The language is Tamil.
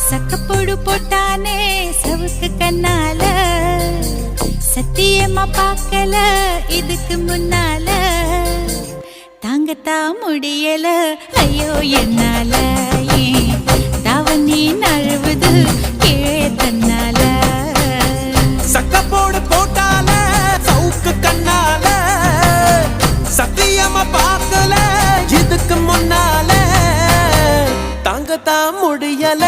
சக்கப்போடு போட்டானே சவுக்கு கண்ணால சத்தியமா பார்க்கல இதுக்கு முன்னால தாங்கத்தா முடியல ஐயோ என்னால ஏன் தாவணி நழுவுது கீழே தன்னால சக்கப்போடு போட்டால சவுக்கு கண்ணால சத்தியமா பார்க்கல இதுக்கு முன்னால தாங்கத்தா முடியல